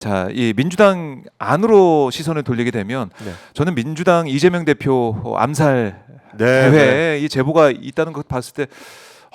자, 이 민주당 안으로 시선을 돌리게 되면 네. 저는 민주당 이재명 대표 암살 네, 대회에 이 제보가 있다는 것 봤을 때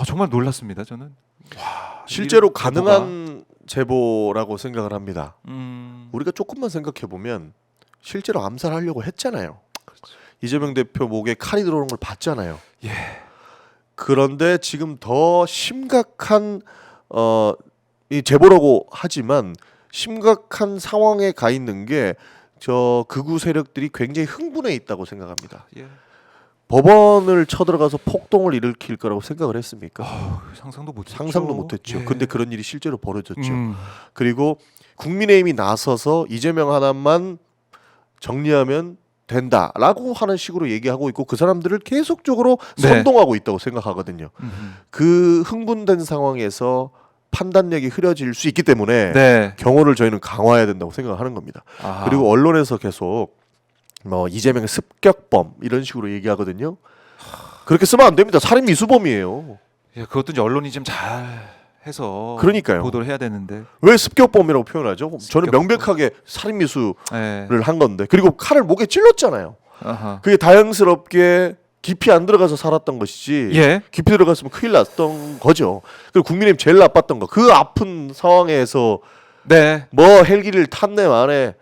정말 놀랐습니다. 저는 실제로 이 가능한 제보라고 생각을 합니다. 제보가, 우리가 조금만 생각해 보면 실제로 암살하려고 했잖아요. 이재명 대표 목에 칼이 들어오는 걸 봤잖아요. 예. 그런데 지금 더 심각한 이 제보라고 하지만 심각한 상황에 가 있는 게 저 극우 세력들이 굉장히 흥분해 있다고 생각합니다. 예. 법원을 쳐들어가서 폭동을 일으킬 거라고 생각을 했습니까? 상상도 못했죠. 상상도 못했죠. 예. 근데 그런 일이 실제로 벌어졌죠. 음. 그리고 국민의힘이 나서서 이재명 하나만 정리하면 된다라고 하는 식으로 얘기하고 있고 그 사람들을 계속적으로 네. 선동하고 있다고 생각하거든요. 음. 그 흥분된 상황에서 판단력이 흐려질 수 있기 때문에 네. 경호를 저희는 강화해야 된다고 생각하는 겁니다. 아하. 그리고 언론에서 계속 뭐 이재명의 습격범 이런 식으로 얘기하거든요. 그렇게 쓰면 안 됩니다. 살인 미수범이에요. 예, 그것도 이제 언론이 좀 잘 해서 그러니까요. 보도를 해야 되는데. 왜 습격범이라고 표현하죠? 저는 습격범. 명백하게 살인 미수를 예. 한 건데 그리고 칼을 목에 찔렀잖아요. 아하. 그게 다행스럽게 깊이 안 들어가서 살았던 것이지 예. 깊이 들어갔으면 큰일 났던 거죠. 그리고 국민의힘 제일 나빴던 거 그 아픈 상황에서 네. 뭐 헬기를 탔네 만에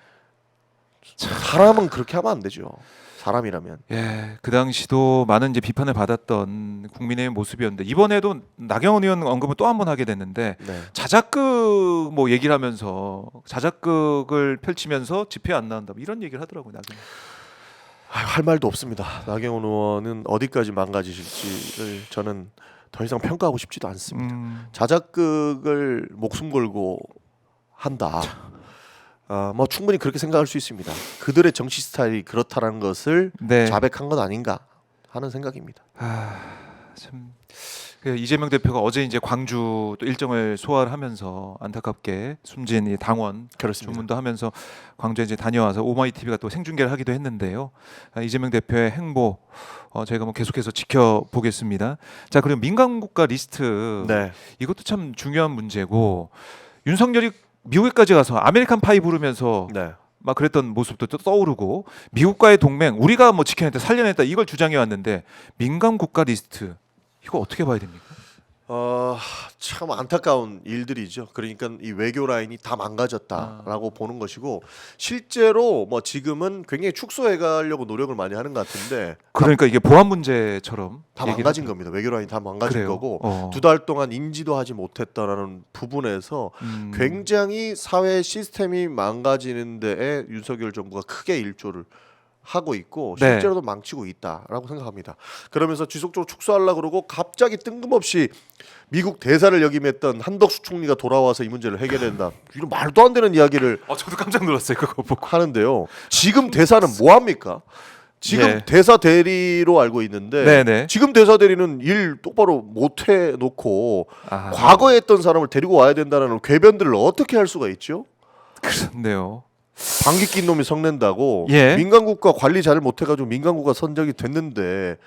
사람은 그렇게 하면 안 되죠. 사람이라면. 예, 그 당시도 많은 이제 비판을 받았던 국민의힘 모습이었는데 이번에도 나경원 의원 언급을 또 한 번 하게 됐는데 네. 자작극 뭐 얘기를 하면서 자작극을 펼치면서 집회 안 나온다 뭐 이런 얘기를 하더라고요. 나경원. 할 말도 없습니다. 나경원 의원은 어디까지 망가지실지를 저는 더 이상 평가하고 싶지도 않습니다. 자작극을 목숨 걸고 한다. 뭐 충분히 그렇게 생각할 수 있습니다. 그들의 정치 스타일이 그렇다는 것을 네. 자백한 것 아닌가 하는 생각입니다. 참 이재명 대표가 어제 이제 광주 또 일정을 소화를 하면서 안타깝게 숨진 이 당원 그렇습니다. 주문도 하면서 광주에 이제 다녀와서 오마이 TV가 또 생중계를 하기도 했는데요. 이재명 대표의 행보 저희가 뭐 계속해서 지켜보겠습니다. 자, 그리고 민간국가 리스트 네. 이것도 참 중요한 문제고 윤석열이 미국에까지 가서 아메리칸 파이 부르면서 네. 막 그랬던 모습도 또 떠오르고 미국과의 동맹 우리가 뭐 지켜냈다 살려냈다 이걸 주장해 왔는데 민간 국가 리스트 이거 어떻게 봐야 됩니까? 참 안타까운 일들이죠. 그러니까 이 외교 라인이 다 망가졌다라고 보는 것이고 실제로 뭐 지금은 굉장히 축소해 가려고 노력을 많이 하는 것 같은데 그러니까 이게 보안 문제처럼 다 얘기를 망가진 하더라고요. 겁니다. 외교 라인이 다 망가진 그래요? 거고 2달 동안 인지도 하지 못했다라는 부분에서 굉장히 사회 시스템이 망가지는 데에 윤석열 정부가 크게 일조를 하고 있고 네. 실제로도 망치고 있다라고 생각합니다. 그러면서 지속적으로 축소하려고 그러고 갑자기 뜬금없이 미국 대사를 역임했던 한덕수 총리가 돌아와서 이 문제를 해결한다. 이런 말도 안 되는 이야기를 저도 깜짝 놀랐어요 그거 보고. 하는데요. 지금 대사는 뭐 합니까? 지금 예. 대사 대리로 알고 있는데 네네. 지금 대사 대리는 일 똑바로 못 해놓고 과거에 했던 사람을 데리고 와야 된다는 궤변들을 어떻게 할 수가 있죠? 그렇네요. 방귀 낀 놈이 성낸다고 예. 민간국가 관리 잘 못해가지고 민간국가 선정이 됐는데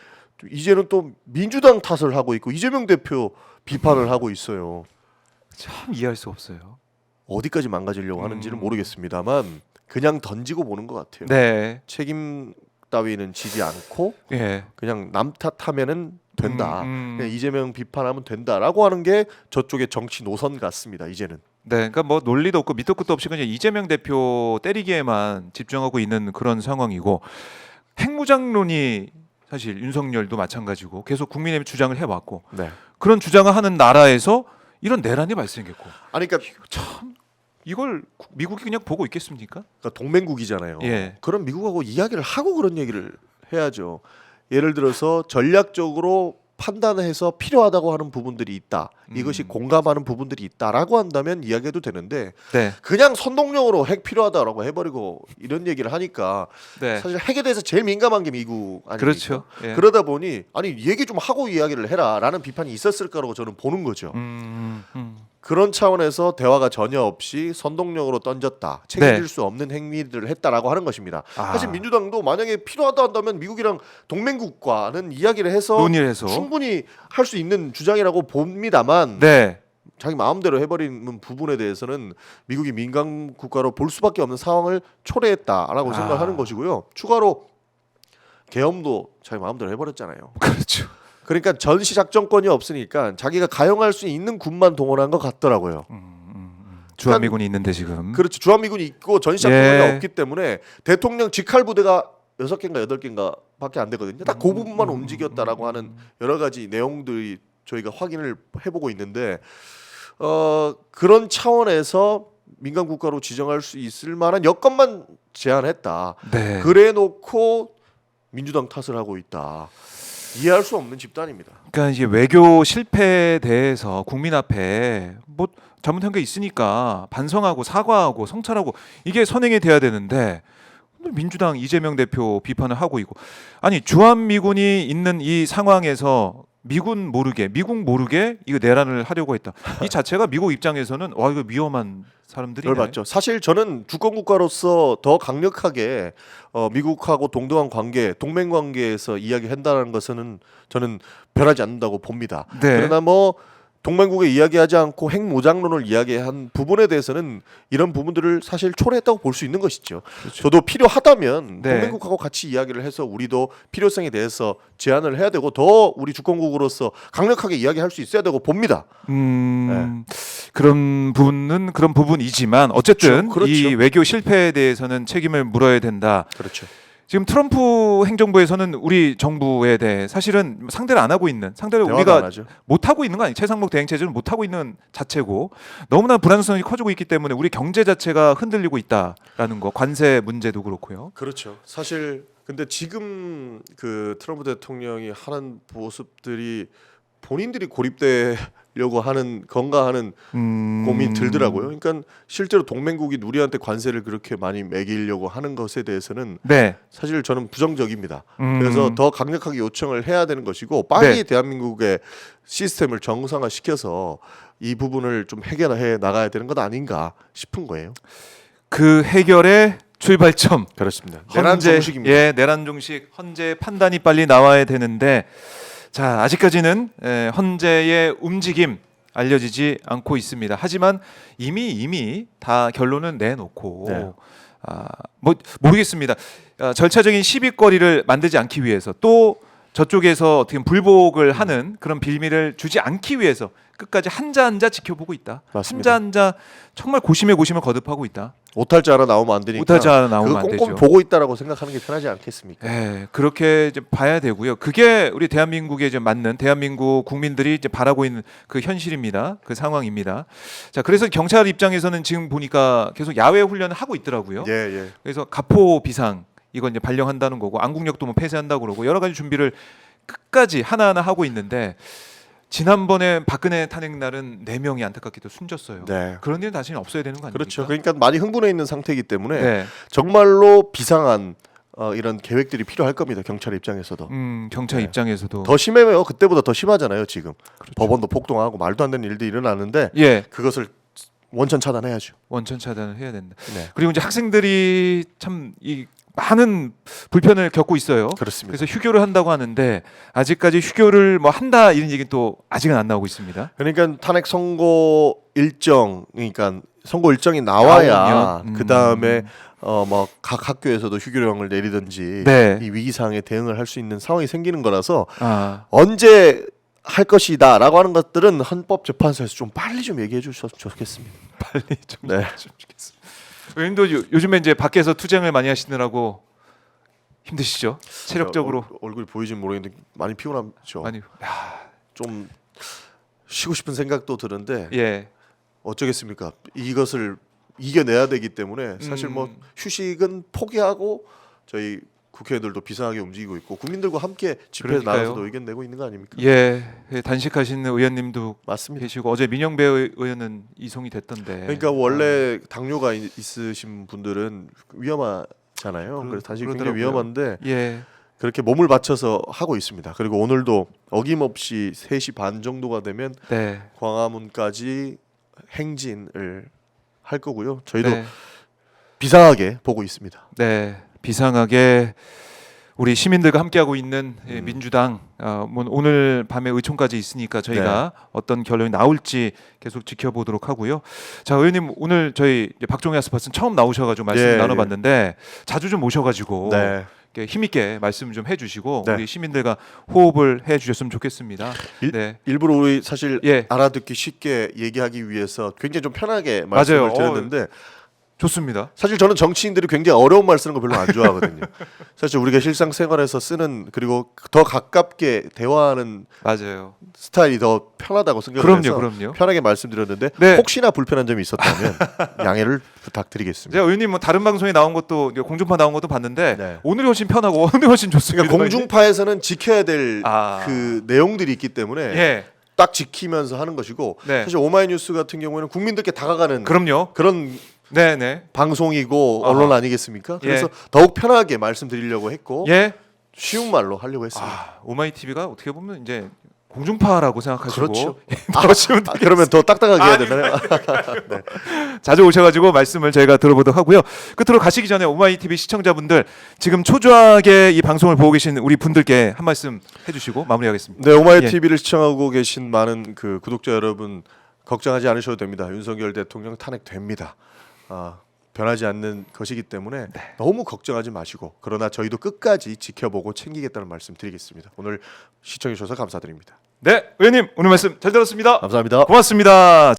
이제는 또 민주당 탓을 하고 있고 이재명 대표 비판을 하고 있어요. 참 이해할 수 없어요. 어디까지 망가지려고 하는지는 모르겠습니다만 그냥 던지고 보는 것 같아요. 네. 책임 따위는 지지 않고 예. 그냥 남 탓하면은 된다. 그냥 이재명 비판하면 된다라고 하는 게 저쪽의 정치 노선 같습니다. 이제는. 네, 그러니까 뭐 논리도 없고 밑도 끝도 없이 그냥 이재명 대표 때리기에만 집중하고 있는 그런 상황이고 핵무장론이 사실 윤석열도 마찬가지고 계속 국민의힘 주장을 해왔고 네. 그런 주장을 하는 나라에서 이런 내란이 발생했고 아니 그러니까 참 이걸 미국이 그냥 보고 있겠습니까? 그러니까 동맹국이잖아요. 예. 그럼 미국하고 이야기를 하고 그런 얘기를 해야죠. 예를 들어서 전략적으로 판단해서 필요하다고 하는 부분들이 있다. 이것이 공감하는 부분들이 있다라고 한다면 이야기해도 되는데 네, 그냥 선동용으로 핵 필요하다라고 해버리고 이런 얘기를 하니까 네, 사실 핵에 대해서 제일 민감한 게 미국 아닙니까? 그렇죠. 예. 그러다 보니 아니 얘기 좀 하고 이야기를 해라라는 비판이 있었을 거라고 저는 보는 거죠. 그런 차원에서 대화가 전혀 없이 선동력으로 던졌다. 책임질 네. 수 없는 행위들을 했다라고 하는 것입니다. 아. 사실 민주당도 만약에 필요하다 한다면 미국이랑 동맹국과는 이야기를 해서 논의를 해서 충분히 할 수 있는 주장이라고 봅니다만 네, 자기 마음대로 해버리는 부분에 대해서는 미국이 민간 국가로 볼 수밖에 없는 상황을 초래했다라고 생각하는 것이고요. 추가로 계엄도 자기 마음대로 해버렸잖아요. 그렇죠. 그러니까 전시 작전권이 없으니까 자기가 가용할 수 있는 군만 동원한 것 같더라고요. 주한미군이 있는데 지금. 그렇죠. 주한미군이 있고 전시 작전권이 예. 없기 때문에 대통령 직할 부대가 6개인가 8개인가 밖에 안 되거든요. 딱 그 부분만 움직였다라고 하는 여러 가지 내용들이 저희가 확인을 해보고 있는데 그런 차원에서 민간 국가로 지정할 수 있을 만한 여건만 제안했다. 네. 그래 놓고 민주당 탓을 하고 있다. 이해할 수 없는 집단입니다. 그러니까 이제 외교 실패에 대해서 국민 앞에 뭐 잘못한 게 있으니까 반성하고 사과하고 성찰하고 이게 선행이 돼야 되는데 민주당 이재명 대표 비판을 하고 있고 아니 주한미군이 있는 이 상황에서 미군 모르게 미국 모르게 이거 내란을 하려고 했다. 이 자체가 미국 입장에서는 와 이거 위험한 사람들이네. 그걸 맞죠. 사실 저는 주권 국가로서 더 강력하게 미국하고 동등한 관계, 동맹 관계에서 이야기한다는 것은 저는 변하지 않는다고 봅니다. 네. 그러나 뭐 동맹국에 이야기하지 않고 핵무장론을 이야기한 부분에 대해서는 이런 부분들을 사실 초래했다고 볼 수 있는 것이죠. 그렇죠. 저도 필요하다면 네. 동맹국하고 같이 이야기를 해서 우리도 필요성에 대해서 제안을 해야 되고 더 우리 주권국으로서 강력하게 이야기할 수 있어야 되고 봅니다. 그런 부분은 그런 부분이지만 어쨌든 그렇죠. 이 외교 실패에 대해서는 책임을 물어야 된다. 그렇죠. 지금 트럼프 행정부에서는 우리 정부에 대해 사실은 상대를 안 하고 있는 상대를 대화도 안 우리가 하죠. 못 하고 있는 거 아니에요. 최상목 대행 체제는 못 하고 있는 자체고 너무나 불안성이 커지고 있기 때문에 우리 경제 자체가 흔들리고 있다라는 거 관세 문제도 그렇고요. 그렇죠. 사실 근데 지금 그 트럼프 대통령이 하는 모습들이 본인들이 고립되려고 하는 건가 하는 고민이 들더라고요. 그러니까 실제로 동맹국이 우리한테 관세를 그렇게 많이 매기려고 하는 것에 대해서는 네. 사실 저는 부정적입니다. 그래서 더 강력하게 요청을 해야 되는 것이고 빨리 네. 대한민국의 시스템을 정상화시켜서 이 부분을 좀 해결해 나가야 되는 것 아닌가 싶은 거예요. 그 해결의 출발점 그렇습니다. 내란 헌재, 정식입니다. 예, 내란 종식 헌재 판단이 빨리 나와야 되는데 자 아직까지는 헌재의 움직임 알려지지 않고 있습니다. 하지만 이미 다 결론은 내놓고 네. 뭐 모르겠습니다. 절차적인 시비거리를 만들지 않기 위해서 또 저쪽에서 어떻게 불복을 하는 그런 빌미를 주지 않기 위해서 끝까지 한자 지켜보고 있다. 맞습니다. 한자 정말 고심에 거듭하고 있다. 오탈자 하나 나오면 안 되니까 오탈자 하나 나오면 그거 안 꼼꼼히 되죠. 보고 있다라고 생각하는 게 편하지 않겠습니까? 예, 그렇게 이제 봐야 되고요. 그게 우리 대한민국에 이제 맞는 대한민국 국민들이 이제 바라고 있는 그 현실입니다. 그 상황입니다. 자, 그래서 경찰 입장에서는 지금 보니까 계속 야외 훈련을 하고 있더라고요. 예. 그래서 가포 비상 이건 이제 발령한다는 거고 안국역도 뭐 폐쇄한다고 그러고 여러 가지 준비를 끝까지 하나하나 하고 있는데 지난번에 박근혜 탄핵 날은 4명이 안타깝게도 숨졌어요. 네. 그런 일은 다시는 없어야 되는 거 아닙니까? 그렇죠. 그러니까 많이 흥분해 있는 상태이기 때문에 네. 정말로 비상한 이런 계획들이 필요할 겁니다. 경찰 입장에서도 경찰 네. 입장에서도 더 심해요. 그때보다 더 심하잖아요. 지금 그렇죠. 법원도 폭동하고 말도 안 되는 일들이 일어나는데 예, 그것을 원천 차단해야죠. 원천 차단을 해야 된다. 네. 그리고 이제 학생들이 참 이 많은 불편을 겪고 있어요. 그렇습니다. 그래서 휴교를 한다고 하는데 아직까지 휴교를 뭐 한다 이런 얘기는 또 아직은 안 나오고 있습니다. 그러니까 탄핵 선고 일정, 그러니까 선고 일정이 나와야 나오면, 그 다음에 뭐 각 학교에서도 휴교령을 내리든지 네. 이 위기 상황에 대응을 할 수 있는 상황이 생기는 거라서 아, 언제 할 것이다라고 하는 것들은 헌법재판소에서 좀 빨리 좀 얘기해 주셨으면 좋겠습니다. 빨리 좀 네. 좋겠어요. 의원님도 요즘에 이제 밖에서 투쟁을 많이 하시느라고 힘드시죠? 체력적으로 얼굴이 보이진 모르겠는데 많이 피곤하죠. 많이. 좀 쉬고 싶은 생각도 드는데 예. 어쩌겠습니까? 이것을 이겨내야 되기 때문에 사실 뭐 휴식은 포기하고 저희 국회의원들도 비상하게 움직이고 있고 국민들과 함께 집회에 그러니까요. 나가서도 의견 내고 있는 거 아닙니까? 예, 단식하시는 의원님도 맞습니다. 계시고 어제 민영배 의원은 이송이 됐던데. 그러니까 원래 당뇨가 있으신 분들은 위험하잖아요. 그래서 단식이 굉장히 그러더라고요. 위험한데 예. 그렇게 몸을 바쳐서 하고 있습니다. 그리고 오늘도 어김없이 3시 반 정도가 되면 네. 광화문까지 행진을 할 거고요. 저희도 네. 비상하게 보고 있습니다. 네. 비상하게 우리 시민들과 함께하고 있는 민주당 뭐 오늘 밤에 의총까지 있으니까 저희가 어떤 결론이 나올지 계속 지켜보도록 하고요. 자, 의원님 오늘 저희 이제 박종희 아스파슨 처음 나오셔가지고 말씀 나눠봤는데 자주 좀 모셔가지고 이렇게 힘있게 말씀 좀 해주시고 우리 시민들과 호흡을 해주셨으면 좋겠습니다. 일부러 우리 사실 알아듣기 쉽게 얘기하기 위해서 굉장히 좀 편하게 말씀을 드렸는데 좋습니다. 사실 저는 정치인들이 굉장히 어려운 말 쓰는 거 별로 안 좋아하거든요. 사실 우리가 실상생활에서 쓰는 그리고 더 가깝게 대화하는 스타일이 더 편하다고 생각해서 그럼요. 편하게 말씀드렸는데 혹시나 불편한 점이 있었다면 양해를 부탁드리겠습니다. 제가 의원님 뭐 다른 방송에 나온 것도 공중파 나온 것도 봤는데 오늘이 훨씬 편하고 오늘이 훨씬 좋습니다. 그러니까 공중파에서는 지켜야 될 그 내용들이 있기 때문에 딱 지키면서 하는 것이고 사실 오마이뉴스 같은 경우에는 국민들께 다가가는 그런 방송이고 언론 아니겠습니까? 그래서 더욱 편하게 말씀드리려고 했고 쉬운 말로 하려고 했습니다. 오마이TV가 어떻게 보면 이제 공중파라고 생각하시고 그렇죠. 그러면 더 딱딱하게 해야 되나요? 자주 오셔가지고 말씀을 저희가 들어보도록 하고요. 끝으로 가시기 전에 오마이TV 시청자분들 지금 초조하게 이 방송을 보고 계신 우리 분들께 한 말씀 해주시고 마무리하겠습니다. 네, 오마이TV를 시청하고 계신 많은 그 구독자 여러분 걱정하지 않으셔도 됩니다. 윤석열 대통령 탄핵됩니다. 변하지 않는 것이기 때문에 너무 걱정하지 마시고 그러나 저희도 끝까지 지켜보고 챙기겠다는 말씀 드리겠습니다. 오늘 시청해 주셔서 감사드립니다. 네, 의원님 오늘 말씀 잘 들었습니다. 감사합니다. 고맙습니다.